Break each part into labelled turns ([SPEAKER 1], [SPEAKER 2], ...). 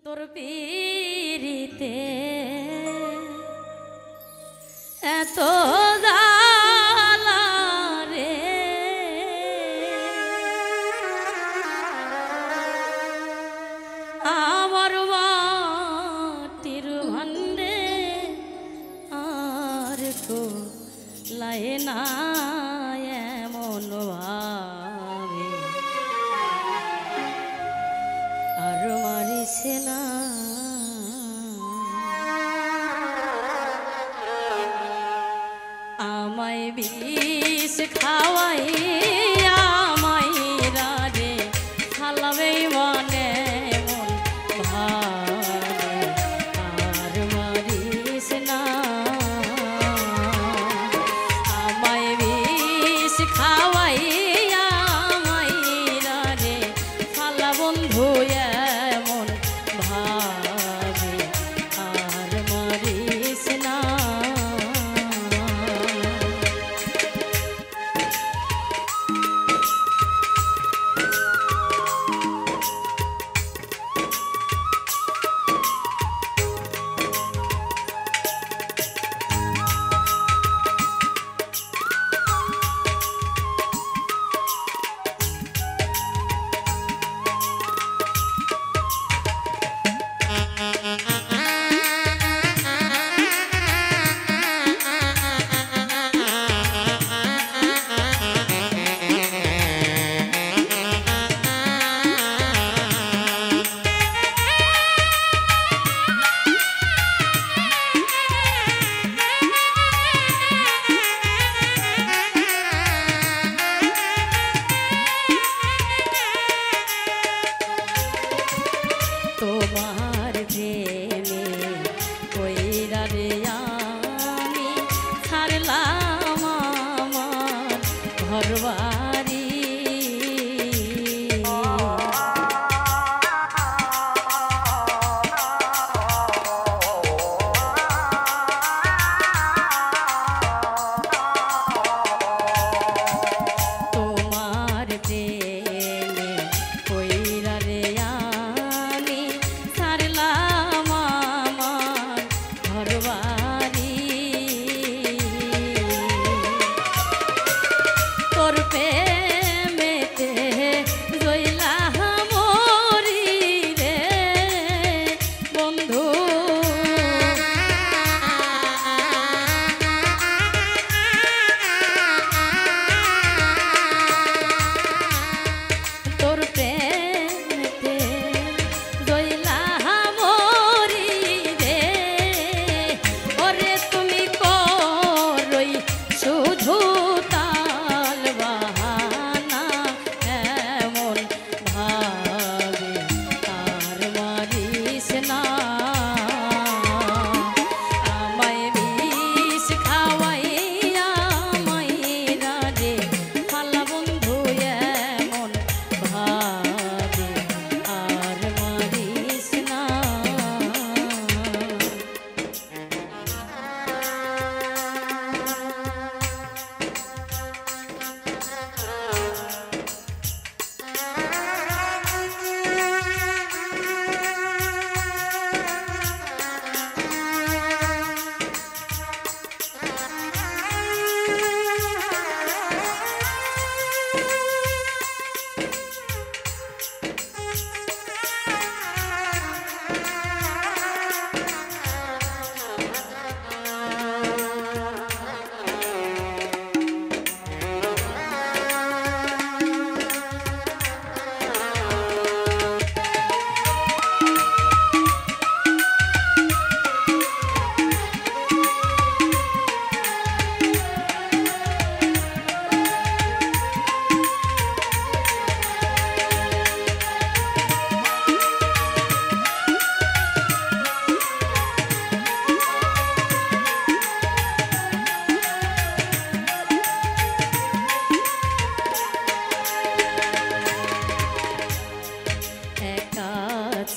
[SPEAKER 1] তোর পীরিতে এত জ্বালা রে, আমার মাটির ভান্ডে আর কো লাই না এমন ভাবে, আর মারিছে না আমায় বিষ খাওয়াই আমায় রাজে খালাবে মনে মন ভাবে, আর মারিস না আমায় বিষ খাওয়াই আমায় রাজে খালা বন্ধু এমন ভাবে, আর মারিস না। তোমার প্রেমে কইরা রে আমি ছাড়লাম আমার ঘরবাড়ি, তোমার প্রেমে কইরা রে তোর প্রেমেতে জইলা মরি রে বন্ধু, তোর প্রেমেতে জইলা মরি রে, ওরে তুমি করই শুধু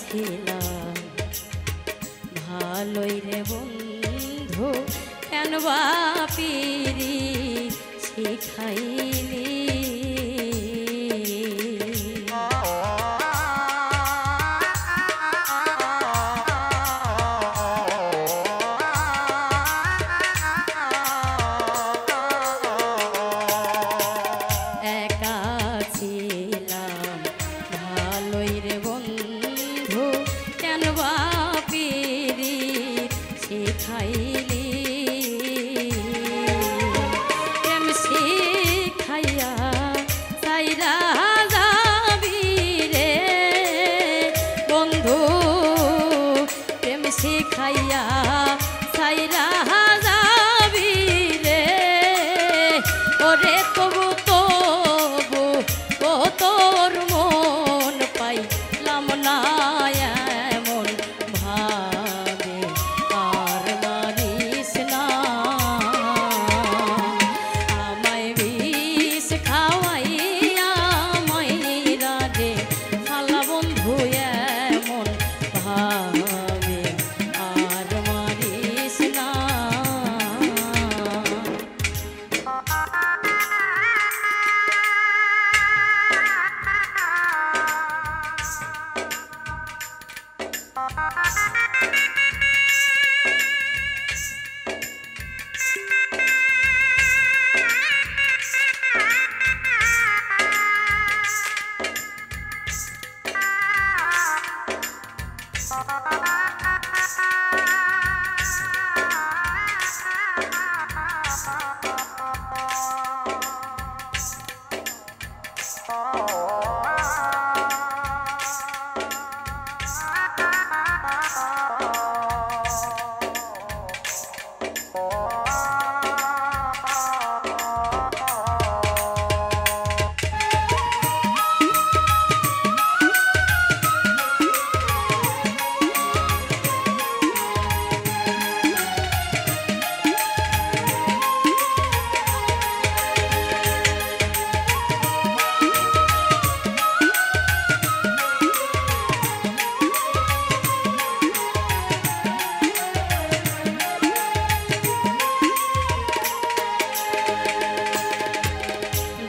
[SPEAKER 1] ছিলাম ভালোই রে বন্ধু, কেন বাপিরি শিখাইলি, শিখাইয়া সাইরা যাবি রে ওরে তবু তবু ও তোর মন পাইলাম না এমন ভাবে আর মারিস না আমায় বিষ খাওয়াইয়া মাইরা রে খালা বন্ধু এমন ভাবে আর মারিস না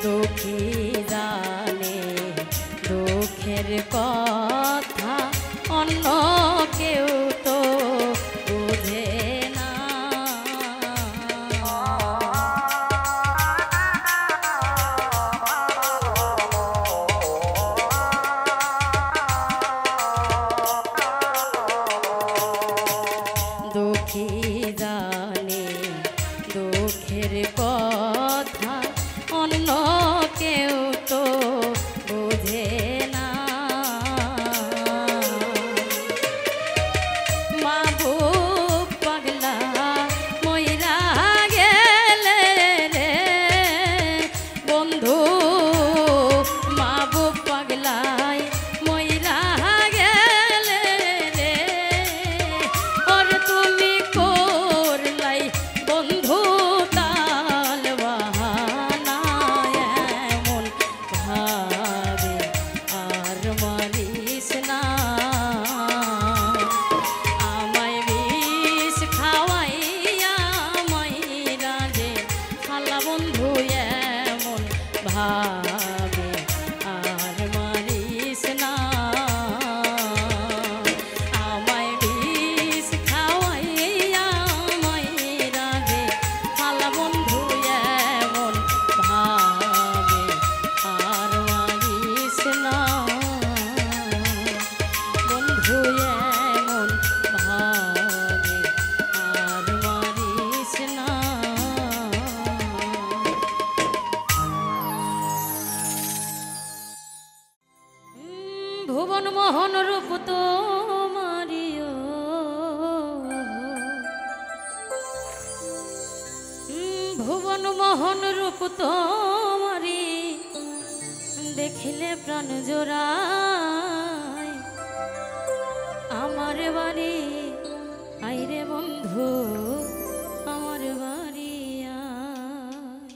[SPEAKER 1] দুঃখী জানে দুঃখের কথা অন্য কেউ তো বুঝে না দুঃখী জানে দুঃখের কথা অন্য কেউ তো বোঝে না মা বুক পাগলা মইরা গেলে রে বন্ধু মা বুক পাগলাই মইরা গেলে রে ওর তুমি করলাই বন্ধু তাল বাহানা এমন ভাবে আর মারিস না আমায় বিষ খাওয়াইয়া মাইরা রে খালা বন্ধু এমন ভাবে আর মারিস না আমায় বিষ খাওয়াইয়া মাইরা রে খালা বন্ধু এমন ভাবে আর মারিস না বন্ধু এমন ভাবে আর মারিস না ভুবন মোহন রূপ তোমারিও ভুবন মোহন রূপ তোমারি দেখিলে প্রাণ জোড়ায় আমার বাড়ি আইরে বন্ধু আমার বাড়ি আয়।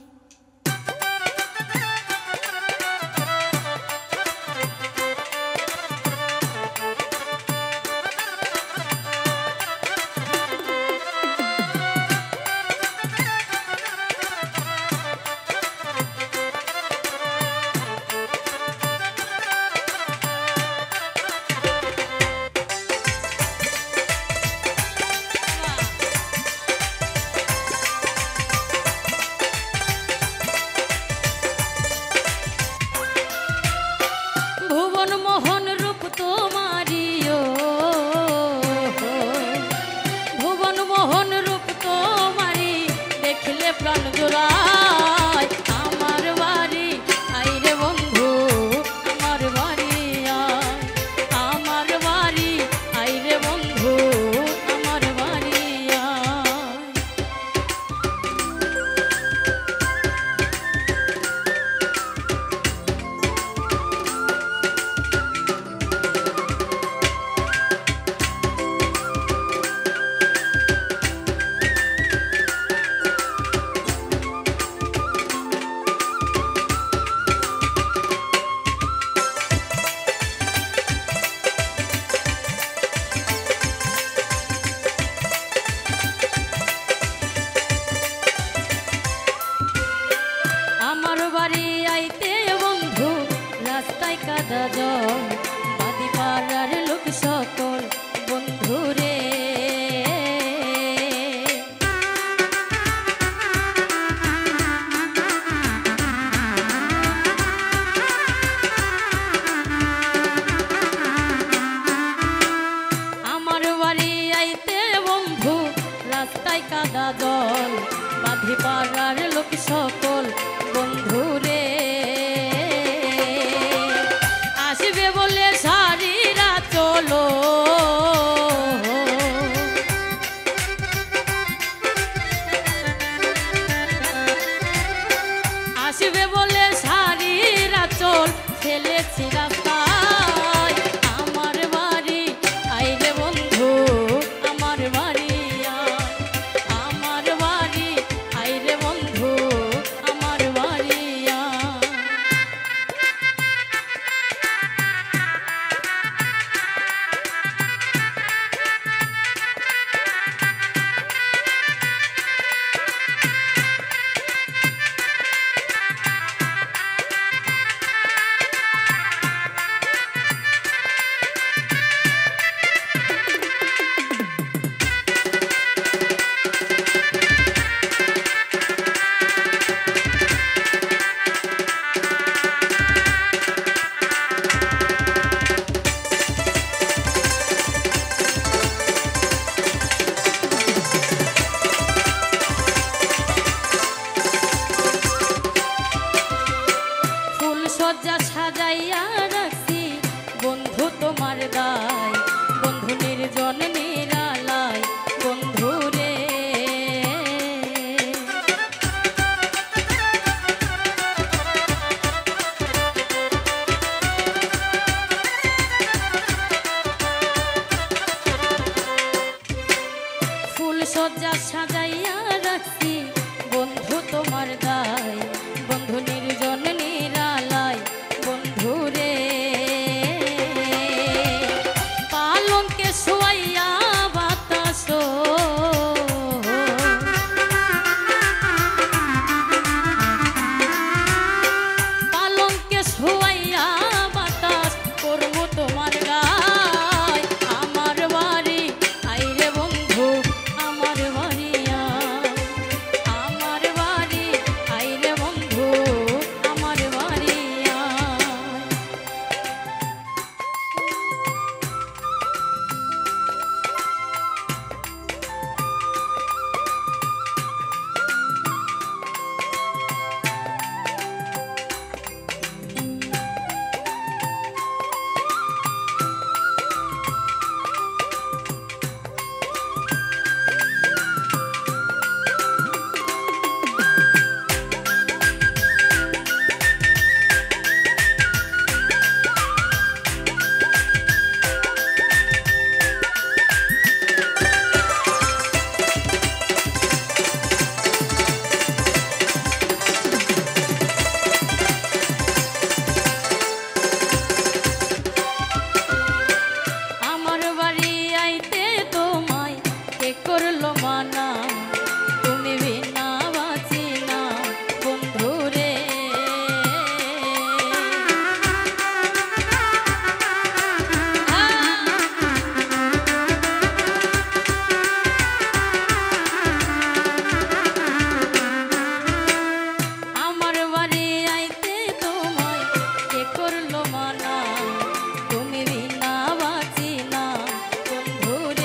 [SPEAKER 1] সকল বন্ধুরে। আমার বাড়ি আইতে বন্ধু রাস্তায় কাদা জল, বাঁধি পাড়ার লোক সকল বন্ধুরে। আসবে বলে সারিরা চলো, আসবে বলে সারিরা চল ফেলেছি রাস্তায়। আমার বাড়ি আইরে বন্ধু আমার বাড়ি আয়, আমার বাড়ি আইরে বন্ধু আমার বাড়ি আয়। সজ্জা সাজাইয়া রাখছি বন্ধু তোমার দায়, বন্ধু নির্জন নিরালায় বন্ধু রে। ফুল সজ্জা সাজাইয়া রাখছি বন্ধু তোমার দায়, বন্ধু নির্জন নিরালায় বন্ধুরে। পালঙ্কে শোয়াইয়া বাতাস, পালঙ্কে শোয়াইয়া বাতাস করব তোমার গায়। আমার বাড়ি আইরে বন্ধু আমার বাড়ি আয়, আমার বাড়ি আইরে বন্ধু আমার বাড়ি আয়। আমার বাড়ি আইতে তোমায় কে করলো মানা, তুমি বিনা বাঁচি না বন্ধুরে। আমার বাড়ি আইতে তোমায় কে করলো মানা, তুমি বিনা বাঁচি না বন্ধুরে।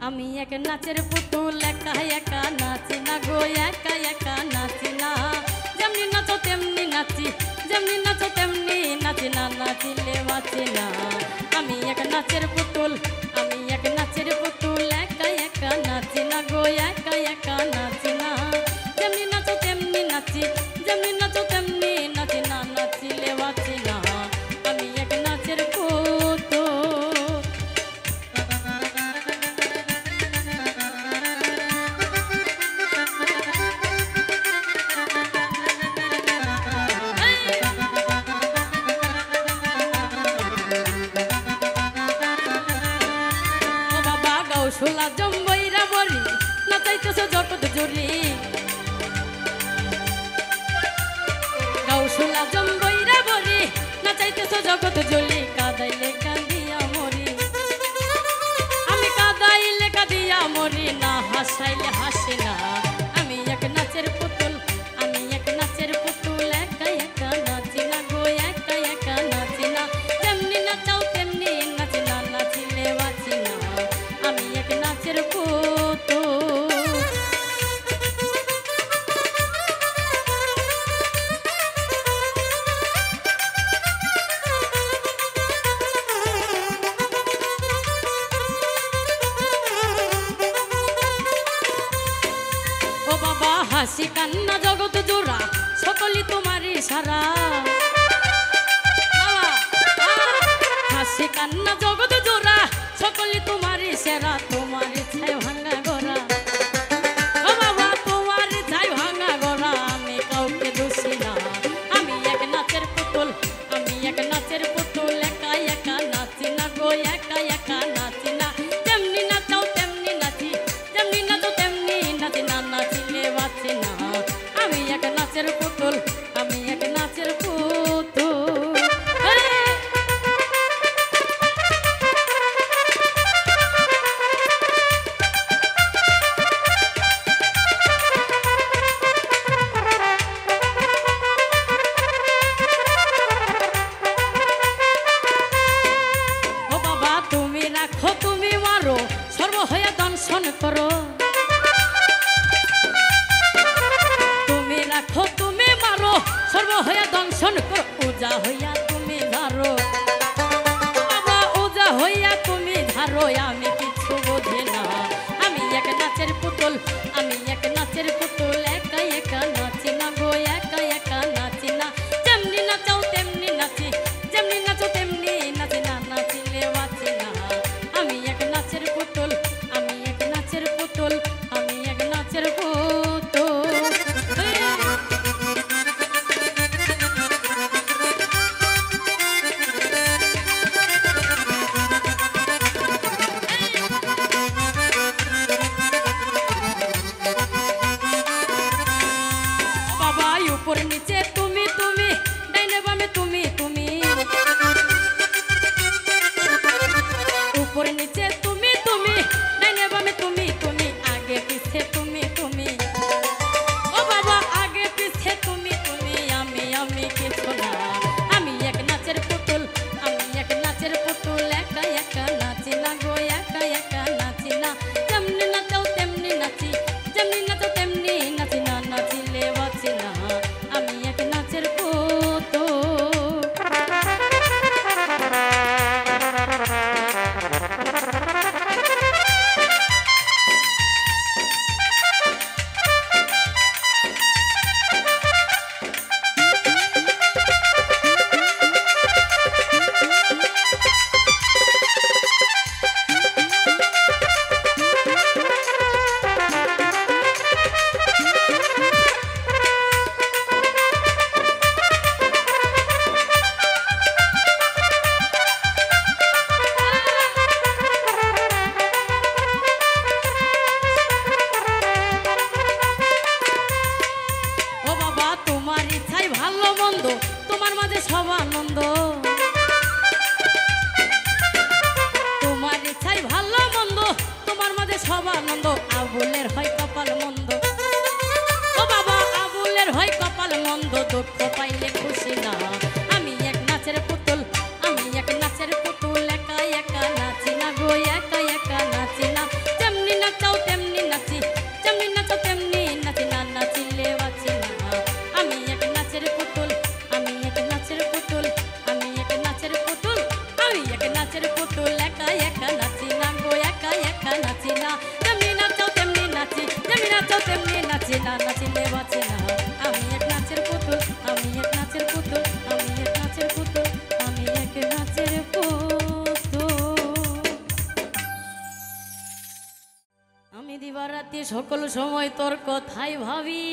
[SPEAKER 1] আমি এক নাচের পুতুল একা একা নাচি না গো একা একা নাচি না যেমনি নাচো তেমনি নাচি যেমনি নাচো তেমনি নাচি না নাচিলে বাঁচি না আমি এক নাচের পুতুল আমি এক নাচের পুতুল একা একা নাচি না গো একা একা নাচি না যেমনি নাচো তেমনি নাচি যেমনি নাচো তেমনি নাচি না নাচিলে বাঁচি না আমি এক নাচের পুতুল। শোলা জম্বইরা বরি নাচাইতেছ জগৎ জুড়ি গাউশোলা জম্বইরা বরি নাচাইতেছ জগৎ জুড়ি কাদাইলে কাঁদিয়া মরি আমি কাদাইলে কাঁদিয়া মরি না হাসাইলে হাসি না আমি এক নাচের পুতুল আমি এক নাচের পুতুল একা একা নাচি না গো একা একা নাচি না যেমনি নাচাও তেমনি নাচি না নাচিলে বাঁচি না আমি এক নাচের পুতুল। ও বাবা হাসি কান্না জগৎ জোড়া সকলই তোমার ইশারা হাসি কান্না জগৎ জোড়া সকলই তোমার সেরা তোমার ছায় ভাঙা গোরা ও বাবা তোমার ছায় ভাঙা গোরা আমি কাউকে দোষী না আমি এক নাচের পুতুল আমি এক নাচের পুতুল একা একা নাচি না গো একা একা নাচি না যেমনি নাচাও তেমনি নাচি যেমনি নাচো তেমনি নাচি না নাচিলে বাঁচি না আমি এক নাচের পুতুল আমি এক নাচের পুতুল। রাখো তুমি মারো সর্ব হইয়া দংশন করো তুমি রাখো তুমি মারো সর্ব হইয়া দংশন করো পূজা হইয়া তুমি ধারো বাবা পূজা হইয়া তুমি ধারো আমি কিছু বোঝে না আমি এক নাচের পুতুল আমি এক নাচের পুতুল একা একা নাচি না গো একা একা নাচি না যেমনি নাচাও তেমনি নাচি যেমনি নাচো তেমনি নাচি না নাচিলে বাঁচি না আমি এক নাচের পুতুল আমি এক নাচের পুতুল আমি এক নাচের পুতুল। নাচের পুতুল একা একা নাচি না গো একা একা নাচি না তেমনি নাচাও তেমনি নাচি তেমনি নাচাও তেমনি নাচি না নাচিলে বাঁচি না আমি এক নাচের পুতুল আমি এক নাচের পুতুল আমি এক নাচের পুতুল আমি এক নাচের পুতুল আমি দিবারাতি সকল সময় তোর কথাই ভাবি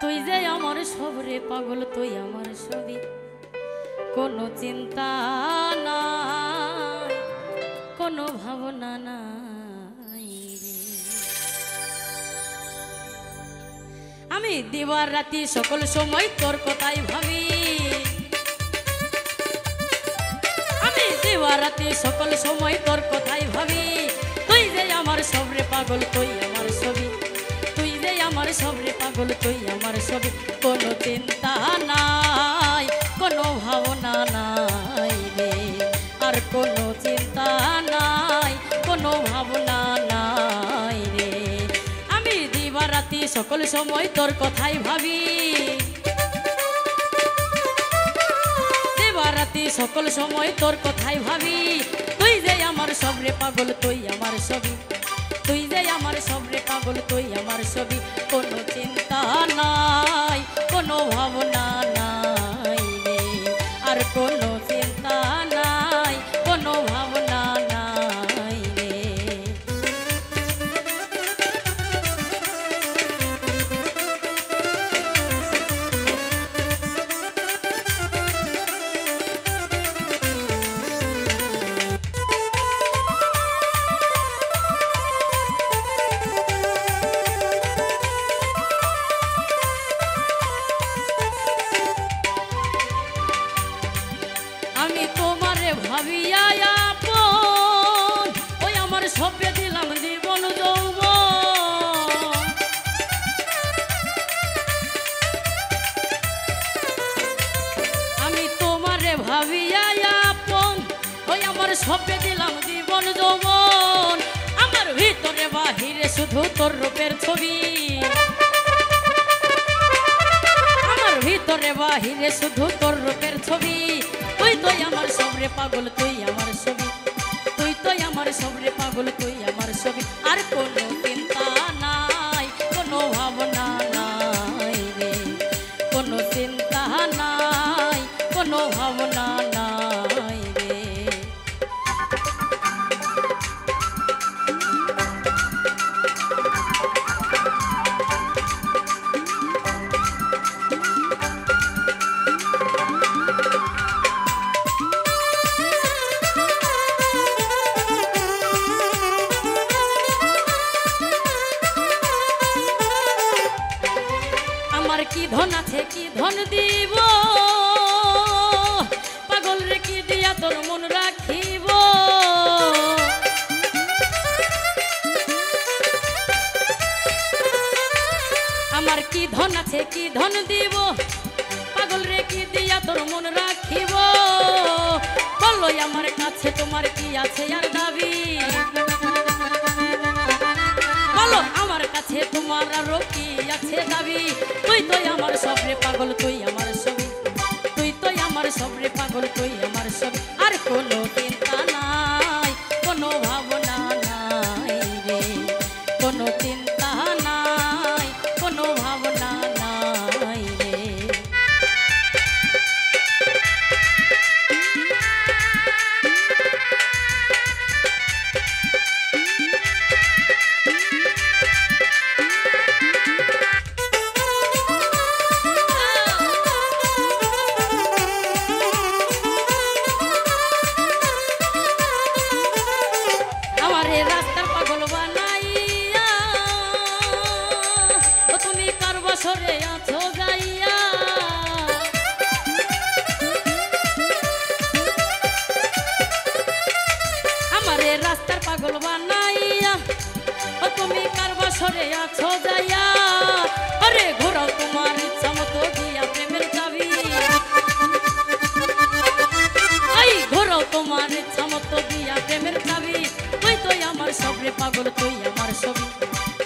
[SPEAKER 1] তুই যে আমার সবরে পাগল তুই আমার ছবি কোনো চিন্তা নাই কোনো ভাবনা নাই রে আমি দিবার রাতি সকল সময় তোর কথাই ভাবি আমি দিবার রাতি সকল সময় তোর কথাই ভাবি তুই যে আমার সবরে পাগল তুই আমার ছবি তুই যে আমার সবরে পাগল তুই আমার ছবি কোনো চিন্তা নাই কোনো ভাবনা নাই রে আর কোনো চিন্তা নাই কোনো ভাবনা নাই রে আমি দিবারাতি সকল সময় তোর কথাই ভাবি দিবারাতি সকল সময় তোর কথাই ভাবি তুই যে আমার সবরে পাগল তুই আমার ছবি তুই যে আমার সবরে পাগল তুই আমার ছবি কোনো চিন্তা নাই কোনো ভাবনা নাই রে আর কোনো চিন্তা নাই কোনো ভাবনা নাই রে আমি তোমারে ভাবিয়া আপন ওই আমার সপে দিলাম জীবন যৌবন আমি তোমারে ভাবিয়া আপন ওই আমার সপে দিলাম জীবন যৌবন আমার ভিতরে বাহিরে শুধু তোর রূপের ছবি আমার ভিতরে বাহিরে শুধু তোর রূপের ছবি তুই তো আমার সবরে পাগল তুই আমার ছবি তুই তো আমার সবরে পাগল তুই আমার ছবি আর কোনো চিন্তা নাই কোনো ভাবনা নাই রে কোনো চিন্তা নাই কোনো ভাবনা নাই রে আমার কি ধন আছে কি ধন দিব পাগল রে কি দিয়া তোর মন রাখিব আমার কি ধন আছে কি ধন দিব পাগল রে কি দিয়া তোর মন রাখিব বলো আমার কাছে তোমার কি আছে আর দাবি বলো আমার কাছে তোমার আরো কি আছে দাবি তুই তো আমার সবরে পাগল তুই আমার ছবি তুই তো আমার সবরে পাগল তুই আমার ছবি আর কোনো চিন্তা নাই কোনো ভাবনা নাই রে কোনো চিন্তা নাই কোনো ভাবনা নাই রে বছরে আছো গাইয়া আমারে রাস্তার পাগল বানাইয়া ও তুমি কার বছরে আছো যাইয়া আরে ঘোরাও তোমার ইচ্ছা মতো দিয়া প্রেমের চাবি এই ঘোরাও তোমার ইচ্ছা মতো দিয়া প্রেমের চাবি তুই তো আমার সবরে পাগল তুই আমার ছবি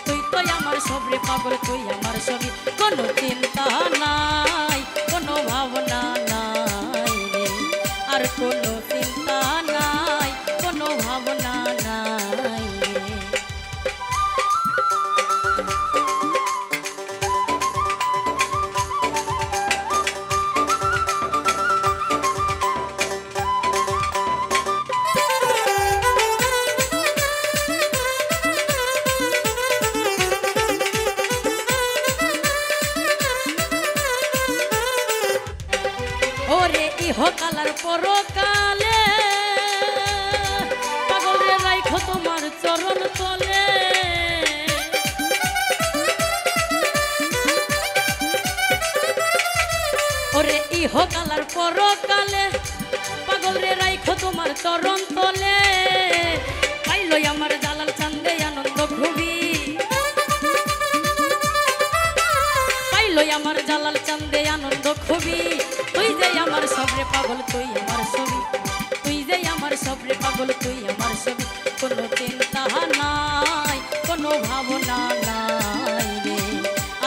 [SPEAKER 1] তুই তো আমার সবরে পাগল তুই আমার ছবি কোনো চিন্তা নাই কোনো ভাবনা নাই রে আর কোনো চিন্তা কালার পরকালে পাগল রে রাইখো তোমার চরণ তলে ওরে ইহ কালার পরকালে পাগল রে রাইখো তোমার চরণ তলে পাইলো আমার জালাল চান্দে আনন্দ খুবই পাইলো আমার জালাল চান্দে আনন্দ খুবই তুই যে আমার সবরে পাগল তুই আমার ছবি তুই যে আমার সবরে পাগল তুই আমার ছবি কোনো চিন্তা নাই কোনো ভাবনা নাই রে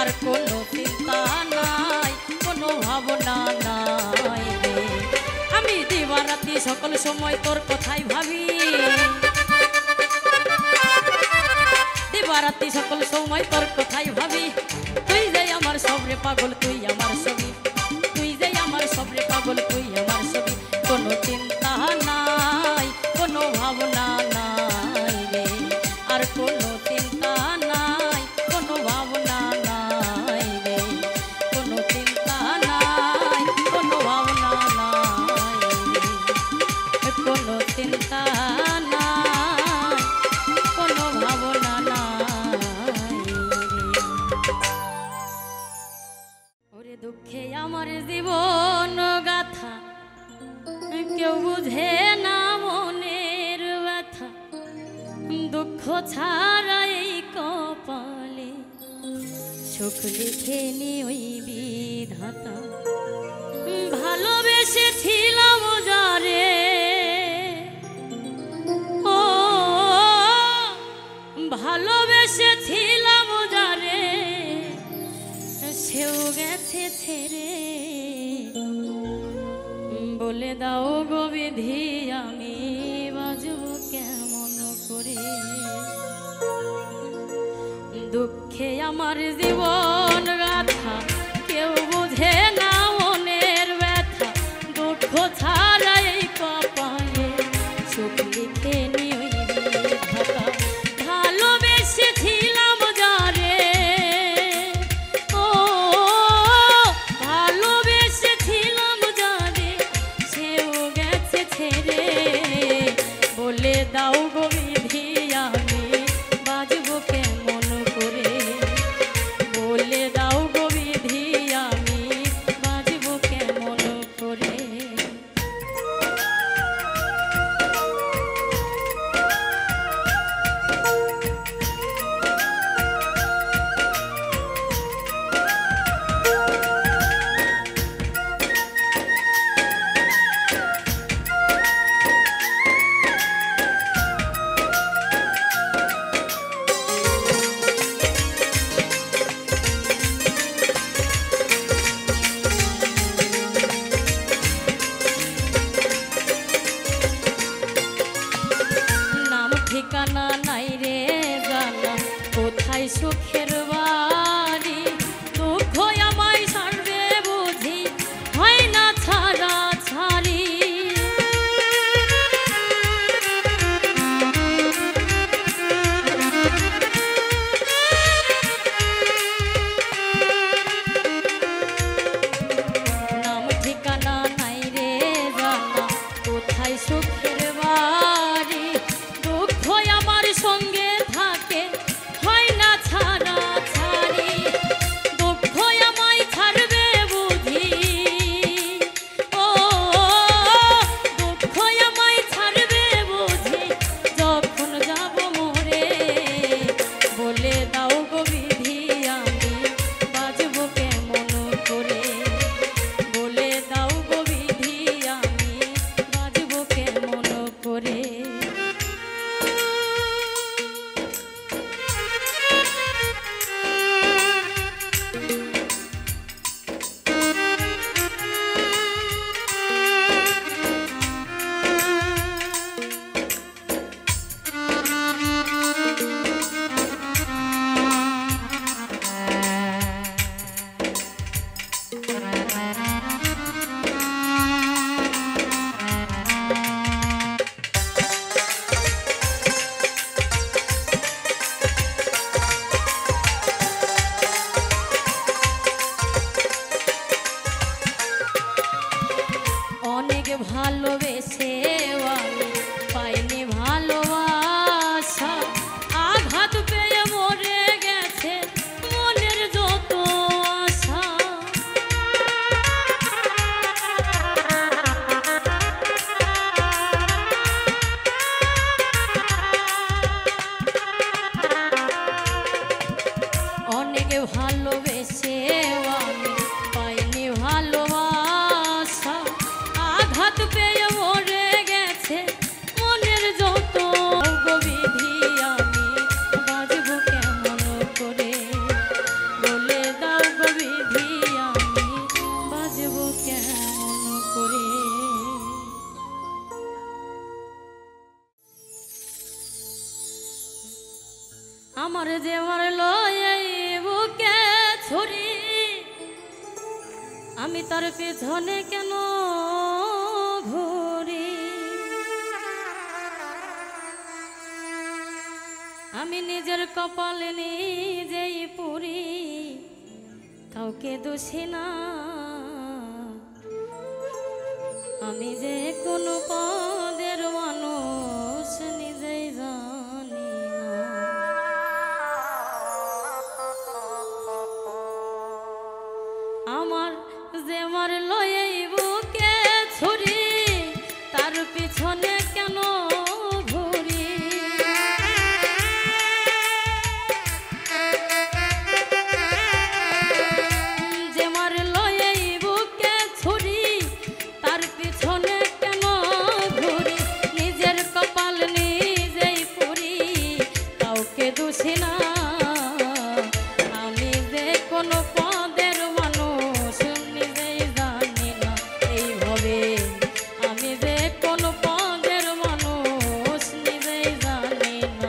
[SPEAKER 1] আর কোনো চিন্তা নাই কোনো ভাবনা নাই রে আমি দিবারাতি সকল সময় তোর কথাই ভাবি দিবারাতি সকল সময় তোর কথাই ভাবি তুই যে আমার সবরে পাগল তুই আমার ছবি তুই যে আমার সবরে পাগল তুই আমার ছবি কোনো চিন্তা নাই কোনো ভাবনা নাই রে আর কোনো চিন্তা নাই কোনো ভাবনা নাই রে কোনো চিন্তা নাই কোনো ভাবনা নাই রে কোনো চিন্তা নাই কোনো ভাবনা নাই ওরে দুঃখে আমার জীবন গাথা কেউ বুঝে না মনের ব্যথা দুঃখ ছাড়া এই কপালে সুখ লিখে নি ওই বিধাতা ভালোবেসেছিলাম যারে ও ভালোবেসেছিলাম যারে সেও গেছে ছেড়ে বলে দাও গো বিধি আমি বাজব কেমন করে দুঃখে আমার জীবন গাথা কেউ বুঝে না মনের ব্যথা দুঃখ ছাড়া এই কপালে সুখ লিখে নি ওই বিধাতা ভালোবেসেছিলাম যারে ও ভালোবেসেছিলাম যারে সেও গেছে ছেড়ে বলে দাও গো বিধি আমি বাজবো কেমন করে বলে দাও গো বিধি আমি বাজবো কেমন করে নাম ঠিকানা নাই রে জানা কোথায় সুখের বাড়ি দুঃখ আমায় সারবে বুঝি হয় না ছাড়া ছাড়ি নাম ঠিকানা নাই রে জানা কোথায় সুখের বাড়ি দুঃখ আমার সঙ্গে থাকে হয় না ছাড়া ভালোবেসে আমি পাইনি ভালোবাসা আঘাত পেয়ে মরে গেছে মনের যত আশা অনেক ভালোবেসে আমি পাইনি ভালোবাসা আঘাত পেয়ে মরে গেছে মনের যত বিধি আমি বাজবো কেমন করে বলে দাও গো বিধি আমি বাজবো কেমন করে আমার যে মারলো এই বুকে ছুরি আমি তার পেছনে কেন ঘুরি আমি নিজের কপালে নিজেই পুরি কাউকে দোষী না আমি যে কোনো পদের মানুষ নিজেই জানি না আমার যে মারলো এই বুকে ছুরি তার পিছনে কেন ঘুরি যে মারলো এই বুকে ছুরি তার পিছনে কেন ঘুরি নিজের কপাল নিজেই পুরি কাউকে দোষী না আমি যে কোনো পদের মানুষ নিজেই জানি না এইভাবে আমি যে কোনো পদের মানুষ নিজেই জানি না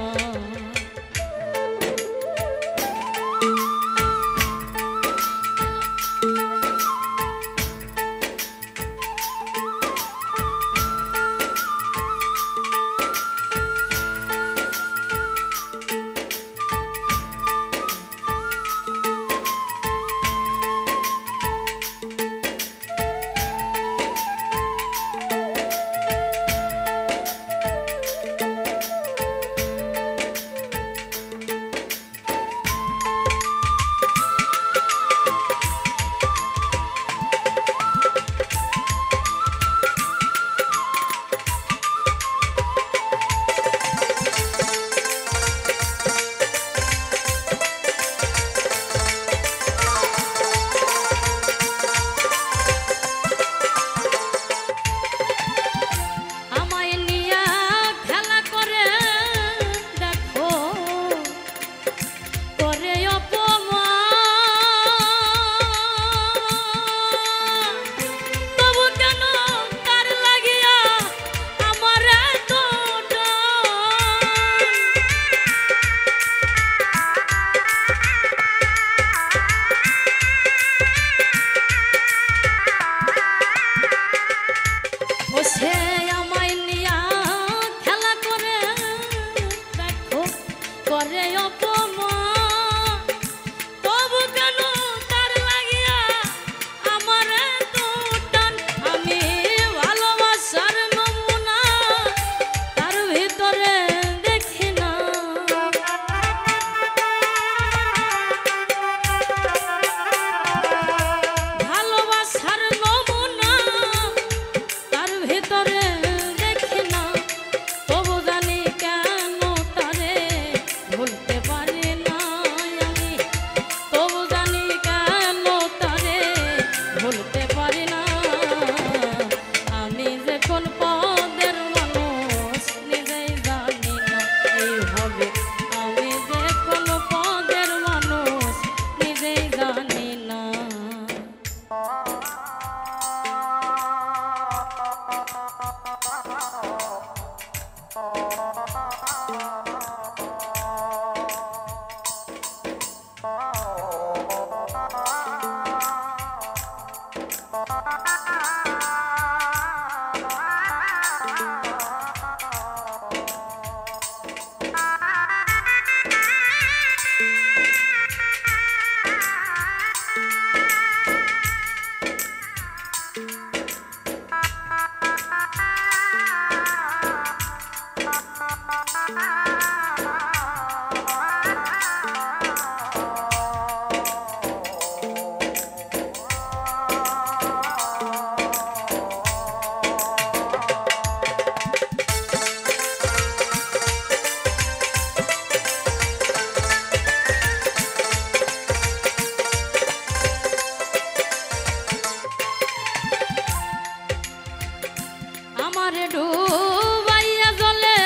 [SPEAKER 1] আমারে ডুবাইয়া জলে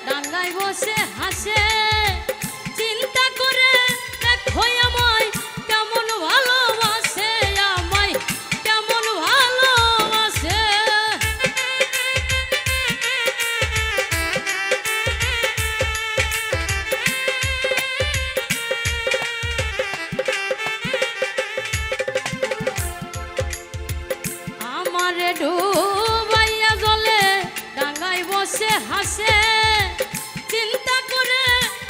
[SPEAKER 1] ডাঙ্গায় বসে হাসে চিন্তা করে দেখো আমায় কেমন ভালোবাসে আমায় কেমন ভালোবাসে আমারে ডুবাইয়া জলে ডাঙ্গায় বসে হাসে চিন্তা করে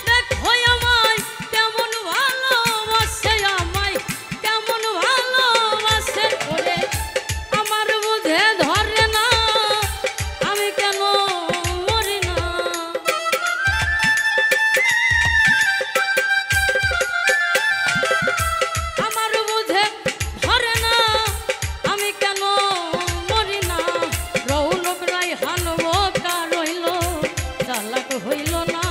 [SPEAKER 1] দেখো আমায় কেমন ভালোবাসে আমায় কেমন ভালোবাসে করে আমার বুঝে ধরে না আমি কেন মরি না আমার বুঝে ধরে না আমি কেন মরি না রৌনক রায় হানবো কা রইল চালাক হইল না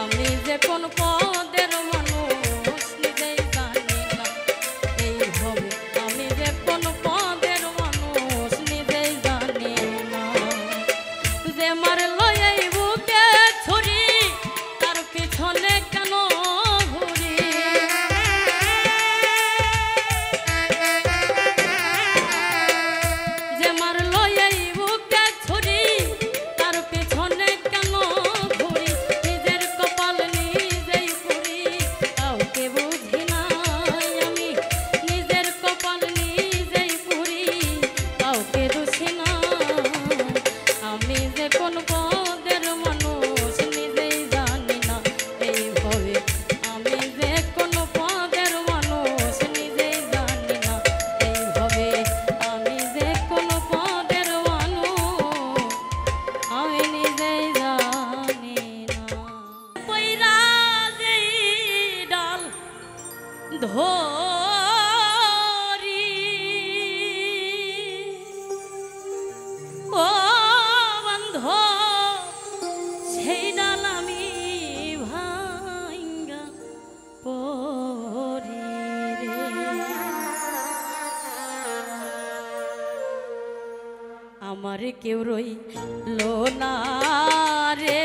[SPEAKER 1] আমি যে কোন পদের মানুষ নিজেই জানি না এই হবে আমি যে কোন পদের মানুষ নিজেই জানি না যে মারলো এই বুকে ছুরি তার পিছনে কেন ঘুরি যে মারলো এই বুকে ছুরি তার পিছনে কেন ঘুরি নিজের কপাল নিজেই পুরি কাউকে বুঝি নাই আমি নিজের কপাল নিজেই পুরি কাউকে দোষী না আমি যে কোন পদের মানুষ নিজেই জানি না এইভাবে আমি যে কোন পদের মানুষ নিজেই জানি না এইভাবে আমি যে কোন পদের মানুষ আমি নিজেই জানি না পয়রা যেই ডাল ধরি ও বন্ধ সেই ডাল আমি ভাঙ্গা পড়ি রে আমার কেউ রইল না রে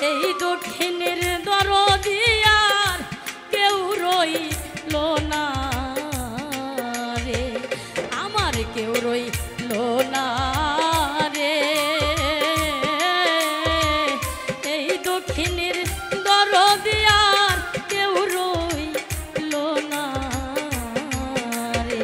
[SPEAKER 1] এই দক্ষিণের দরদিয়ার কেউ রইল না রে আমার কেউ রইল না রে এই দক্ষিণের দরদিয়ার কেউ রইল না রে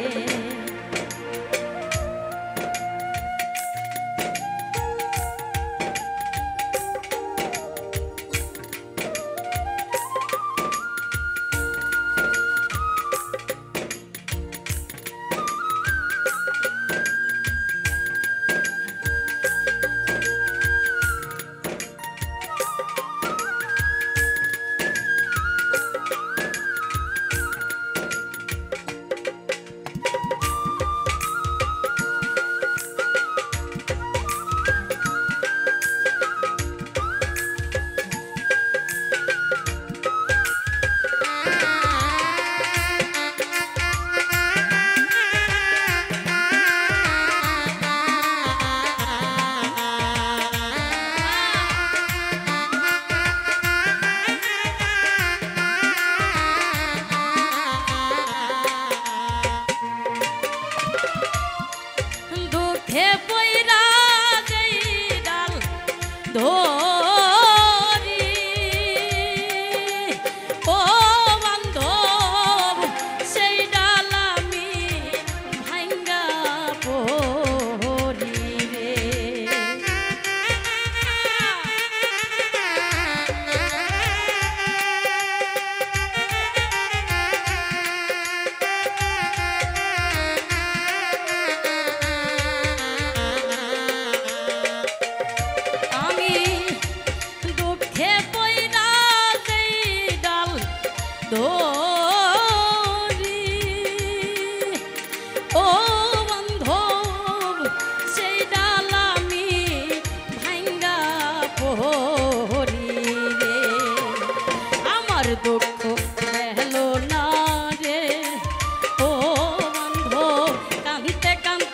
[SPEAKER 1] দুঃখে পয়রা যেই ডাল ধরি ও বান্ধব সেই ডাল আমি ভাঙ্গা পড়ি রে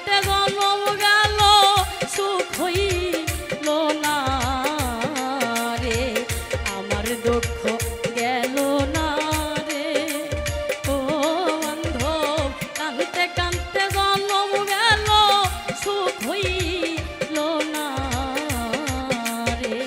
[SPEAKER 1] কানতে জনম গেল সুখ হইল না রে আমার দুঃখ গেল না রে ও বান্ধব কানতে কানতে জনম গেল সুখ হইল না রে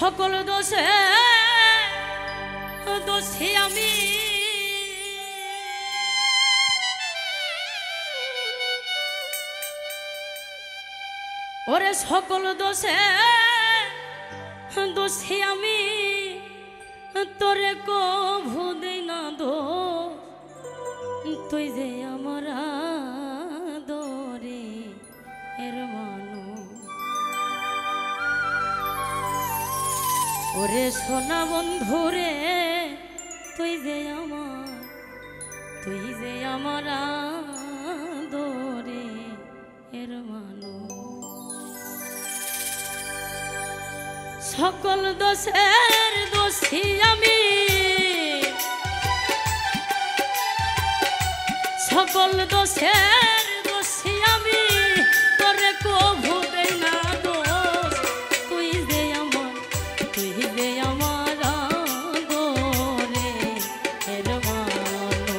[SPEAKER 1] সকল দোষে দোষী আমি ওরে সকল দোষে দোষী আমি তোরে কভু দেই না দোষ তুই যে আমার আদরে এর মানু ওরে সোনা বন্ধুরে তুই যে আমার আদরে এর মানু সকল দোষের দোষী আমি সকল দোষের দোষী আমি তোরে কভু দেই না দোষ তুই যে আমার আদরে এর মানু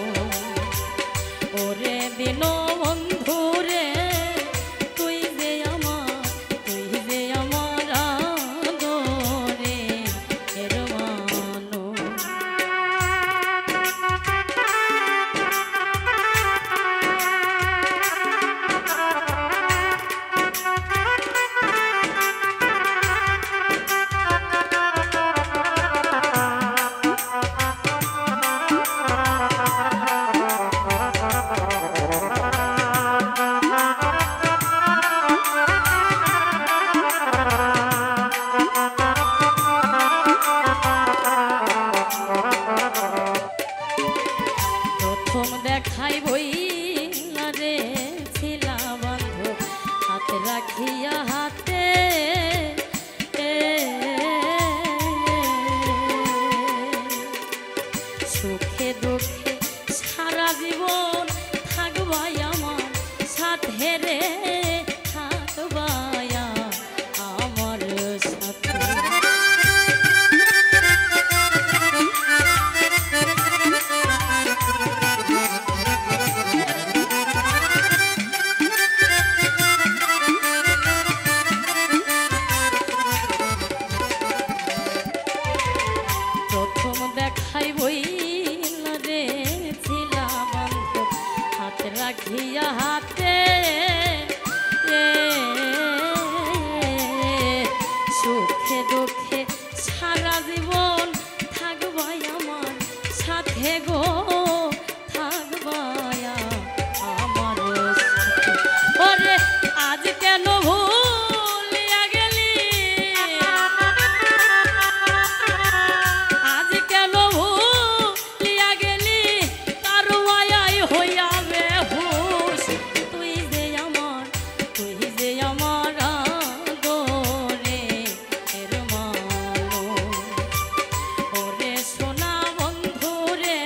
[SPEAKER 1] ওরে দিন বন্ধুরে তুই যে আমার আদরে এর মানু প্রথম দেখাই বইলা রে ছিলা বান্ধব হাতে রাখিয়া হাতে সুখে দুঃখে সারা জীবন থাকবাই আমার সাথে রে থাকবাই আমার সাথে প্রথম দেখাই বইলা রে ছিলা বান্ধব হাতে রাখিয়া হাতে সুখে দুঃখে সারা জীবন থাকবাই আমার সাথে গো থাকবাই আমার সাথে ওরে আজ কেন ভুলিয়া গেলি আজ কেন ভুলিয়া গেলি তার মায়াই হইয়া বেহুশ তুই যে আমার আদরে এর মানু ওরে সোনা বন্ধুরে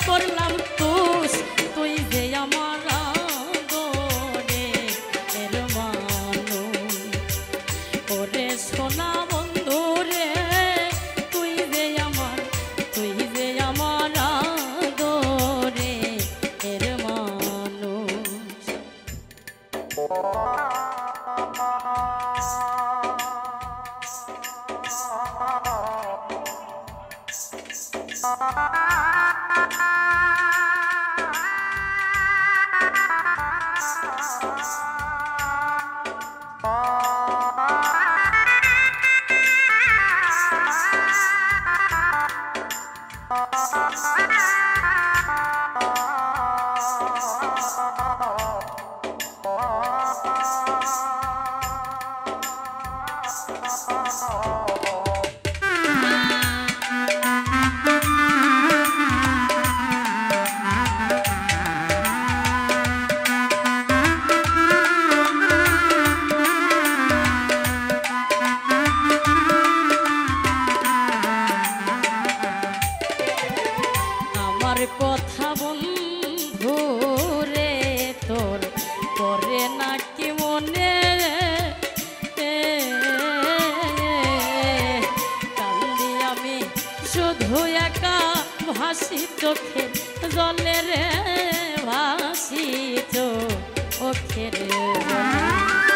[SPEAKER 1] করলাম তুষ তুই যে আমার আদরে এর মানুষ ওরে সোনা বন্ধু রে তুই যে আমার আদরে এর মানুষ আমার কথা বন্ধু রে তোর পরে নাকি মনে কান্দি আমি শুধু একা ভাসি চোখে জলে রে ভাসি চোখের জলে